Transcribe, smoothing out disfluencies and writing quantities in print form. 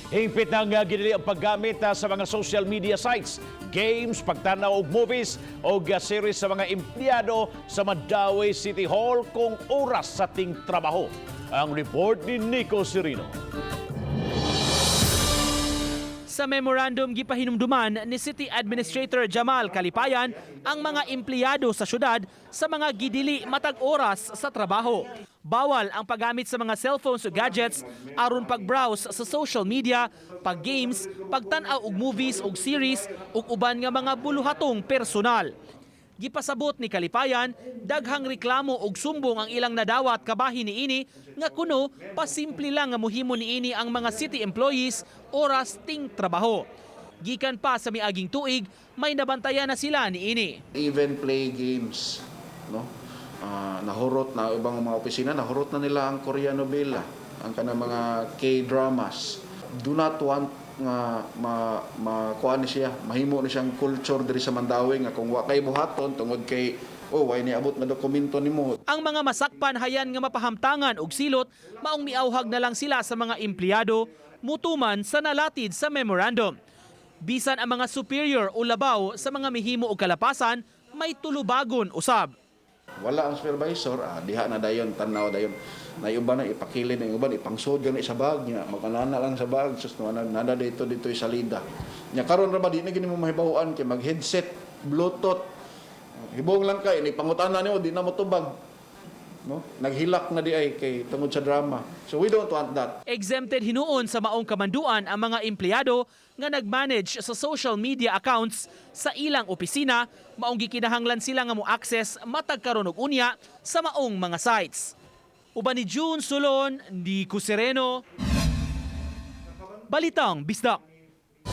Hingpit na nga ginili ang paggamit sa mga social media sites, games, pagtanaw og movies o series sa mga empleyado sa Mandaue City Hall kung oras sa ting trabaho. Ang report ni Nico Cirino. Sa memorandum gipahinumduman ni City Administrator Jamal Kalipayan ang mga empleyado sa syudad sa mga gidili matag oras sa trabaho. Bawal ang paggamit sa mga cellphones o gadgets aron pag-browse sa social media, pag-games, pagtan-aw og movies o series ug uban nga mga buluhatong personal. Gipasabot ni Kalipayan, daghang reklamo og sumbong ang ilang nadawat kabahin niini nga kuno pasimple lang nga mohimo niini ang mga city employees oras ting trabaho. Gikan pa sa miaging tuig, may nabantayan na sila niini. Even play games, no? Nahurot na ibang mga opisina, nahurot na nila ang Korean novela, ang kanang mga K-dramas. Do not want nga makuha ni siya, mahimo ni siyang culture diri sa Mandaue nga kung wa kay buhaton tungod kay way niabot na dokumento nimo. Ang mga masakpan hayan nga mapahamtangan og silot maong miauhag na lang sila sa mga empleyado mutuman sa nalatid sa memorandum. Bisan ang mga superior o labaw sa mga mihimo o kalapasan may tulubagon usab. Wala ang supervisor, diha na dayon, tanaw dayon. Na iba na ipakilin, na iba ipangsod gani sa bag niya, makanana lang sa bag, sus nada dito sa salida. Nya karon ra ba di na gini mo mahibaw-an kay mag-headset, bluetooth. Hibong lang kay ni pangutana niyo di na mo tubag. No? Naghilak na di ay kay tungod sa drama. So we don't want that. Exempted hinuon sa maong kamanduan ang mga empleyado nga nag-manage sa social media accounts sa ilang opisina, maong gikinahanglan sila nga mo-access matag karon og unya sa maong mga sites. Uban ni June Sulon, Nico Sereno, Balitang Bisdak.